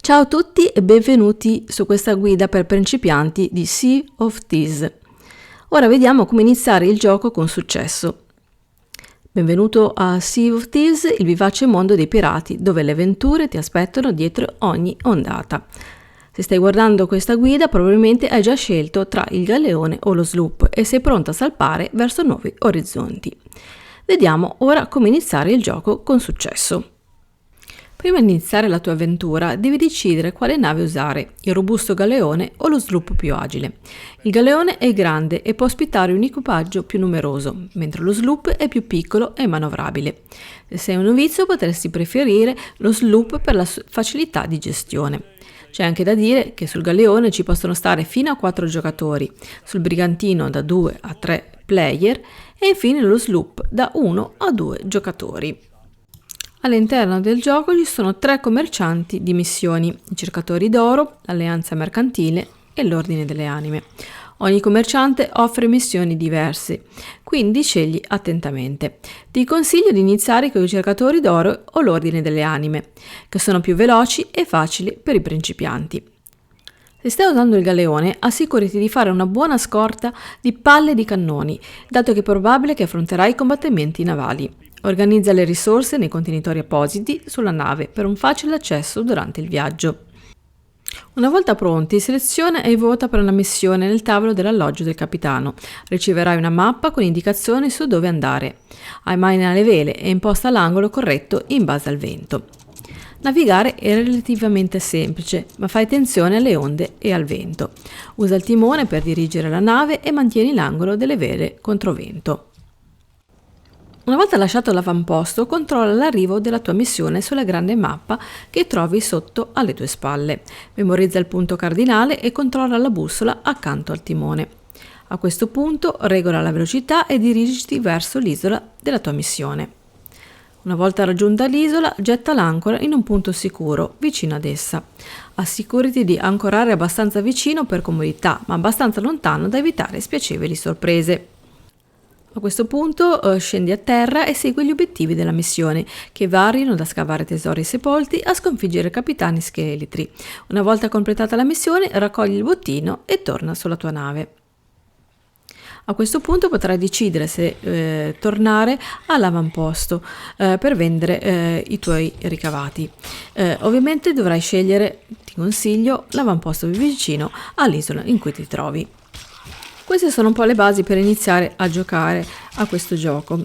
Ciao a tutti e benvenuti su questa guida per principianti di Sea of Thieves. Ora vediamo come iniziare il gioco con successo. Benvenuto a Sea of Thieves, il vivace mondo dei pirati, dove le avventure ti aspettano dietro ogni ondata. Se stai guardando questa guida, probabilmente hai già scelto tra il galeone o lo sloop e sei pronto a salpare verso nuovi orizzonti. Vediamo ora come iniziare il gioco con successo. Prima di iniziare la tua avventura devi decidere quale nave usare, il robusto galeone o lo sloop più agile. Il galeone è grande e può ospitare un equipaggio più numeroso, mentre lo sloop è più piccolo e manovrabile. Se sei un novizio potresti preferire lo sloop per la facilità di gestione. C'è anche da dire che sul galeone ci possono stare fino a 4 giocatori, sul brigantino da 2 a 3 player e infine lo sloop da 1 a 2 giocatori. All'interno del gioco ci sono 3 commercianti di missioni, i cercatori d'oro, l'alleanza mercantile e l'ordine delle anime. Ogni commerciante offre missioni diverse, quindi scegli attentamente. Ti consiglio di iniziare con i cercatori d'oro o l'ordine delle anime, che sono più veloci e facili per i principianti. Se stai usando il galeone, assicurati di fare una buona scorta di palle di cannoni, dato che è probabile che affronterai combattimenti navali. Organizza le risorse nei contenitori appositi sulla nave per un facile accesso durante il viaggio. Una volta pronti, seleziona e vota per una missione nel tavolo dell'alloggio del capitano. Riceverai una mappa con indicazioni su dove andare. Ammaina le vele e imposta l'angolo corretto in base al vento. Navigare è relativamente semplice, ma fai attenzione alle onde e al vento. Usa il timone per dirigere la nave e mantieni l'angolo delle vele contro vento. Una volta lasciato l'avamposto, controlla l'arrivo della tua missione sulla grande mappa che trovi sotto alle tue spalle. Memorizza il punto cardinale e controlla la bussola accanto al timone. A questo punto regola la velocità e dirigiti verso l'isola della tua missione. Una volta raggiunta l'isola, getta l'ancora in un punto sicuro, vicino ad essa. Assicurati di ancorare abbastanza vicino per comodità, ma abbastanza lontano da evitare spiacevoli sorprese. A questo punto scendi a terra e segui gli obiettivi della missione, che variano da scavare tesori sepolti a sconfiggere capitani scheletri. Una volta completata la missione, raccogli il bottino e torna sulla tua nave. A questo punto potrai decidere se tornare all'avamposto per vendere i tuoi ricavati. Ovviamente dovrai scegliere, ti consiglio, l'avamposto più vicino all'isola in cui ti trovi. Queste sono un po' le basi per iniziare a giocare a questo gioco.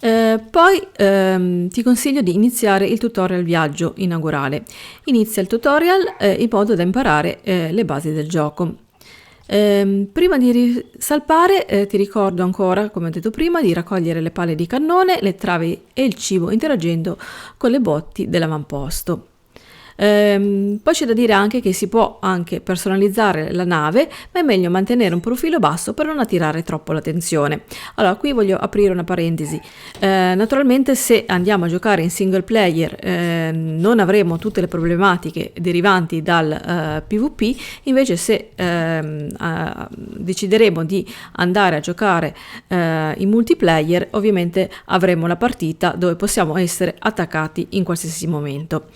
Poi ti consiglio di iniziare il tutorial viaggio inaugurale. Inizia il tutorial in modo da imparare le basi del gioco. Prima di salpare ti ricordo ancora, come ho detto prima, di raccogliere le palle di cannone, le travi e il cibo interagendo con le botti dell'avamposto. Poi c'è da dire anche che si può anche personalizzare la nave, ma è meglio mantenere un profilo basso per non attirare troppo l'attenzione. Allora, qui voglio aprire una parentesi. Naturalmente, se andiamo a giocare in single player non avremo tutte le problematiche derivanti dal PvP, invece se decideremo di andare a giocare in multiplayer, ovviamente avremo la partita dove possiamo essere attaccati in qualsiasi momento.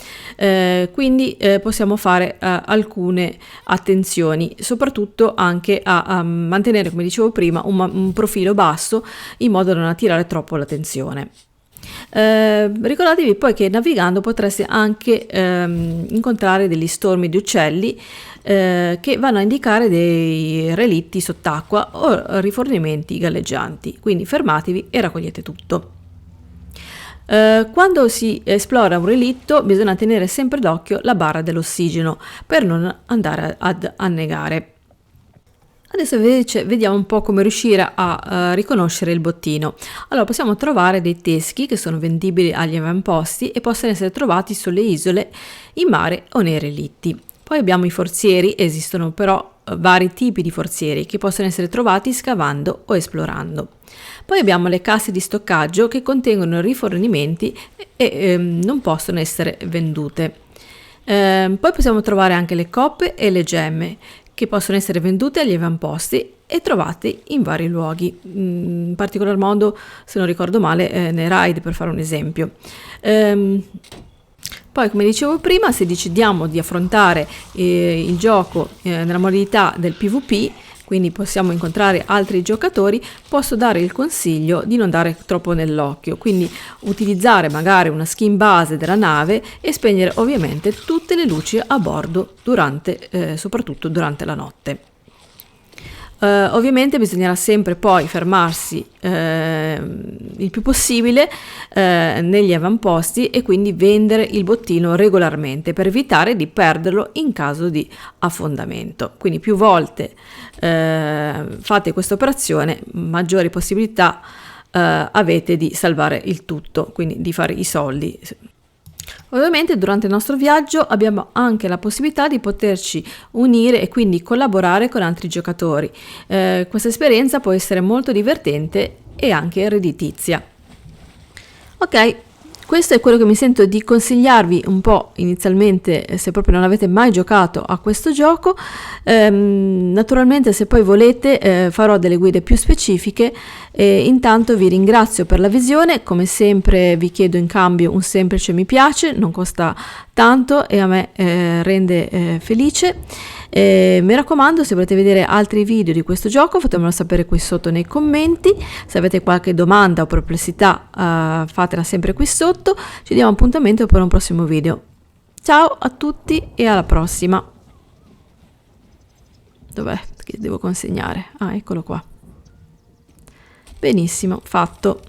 Quindi possiamo fare alcune attenzioni, soprattutto anche a mantenere, come dicevo prima, un profilo basso in modo da non attirare troppo l'attenzione. Ricordatevi poi che navigando potreste anche incontrare degli stormi di uccelli che vanno a indicare dei relitti sott'acqua o rifornimenti galleggianti, quindi fermatevi e raccogliete tutto. Quando si esplora un relitto bisogna tenere sempre d'occhio la barra dell'ossigeno per non andare ad annegare. Adesso invece vediamo un po' come riuscire a riconoscere il bottino. Allora, possiamo trovare dei teschi che sono vendibili agli avamposti e possono essere trovati sulle isole, in mare o nei relitti. Poi abbiamo i forzieri, esistono però vari tipi di forzieri che possono essere trovati scavando o esplorando. Poi abbiamo le casse di stoccaggio che contengono rifornimenti e non possono essere vendute. Poi possiamo trovare anche le coppe e le gemme che possono essere vendute agli avamposti e trovate in vari luoghi, in particolar modo, se non ricordo male, nei raid, per fare un esempio. Poi, come dicevo prima, se decidiamo di affrontare il gioco nella modalità del PvP, quindi possiamo incontrare altri giocatori, posso dare il consiglio di non dare troppo nell'occhio, quindi utilizzare magari una skin base della nave e spegnere ovviamente tutte le luci a bordo soprattutto durante la notte. Ovviamente bisognerà sempre poi fermarsi il più possibile negli avamposti e quindi vendere il bottino regolarmente per evitare di perderlo in caso di affondamento. Quindi più volte fate questa operazione, maggiori possibilità avete di salvare il tutto, quindi di fare i soldi. Ovviamente durante il nostro viaggio abbiamo anche la possibilità di poterci unire e quindi collaborare con altri giocatori. Questa esperienza può essere molto divertente e anche redditizia. Ok, questo è quello che mi sento di consigliarvi un po' inizialmente se proprio non avete mai giocato a questo gioco. Naturalmente se poi volete farò delle guide più specifiche. Intanto vi ringrazio per la visione, come sempre vi chiedo in cambio un semplice mi piace, non costa tanto e a me rende felice. Mi raccomando, se volete vedere altri video di questo gioco fatemelo sapere qui sotto nei commenti. Se avete qualche domanda o perplessità fatela sempre qui sotto. Ci diamo appuntamento per un prossimo video. Ciao a tutti e alla prossima. Dov'è che devo consegnare? Ah, eccolo qua. Benissimo, fatto.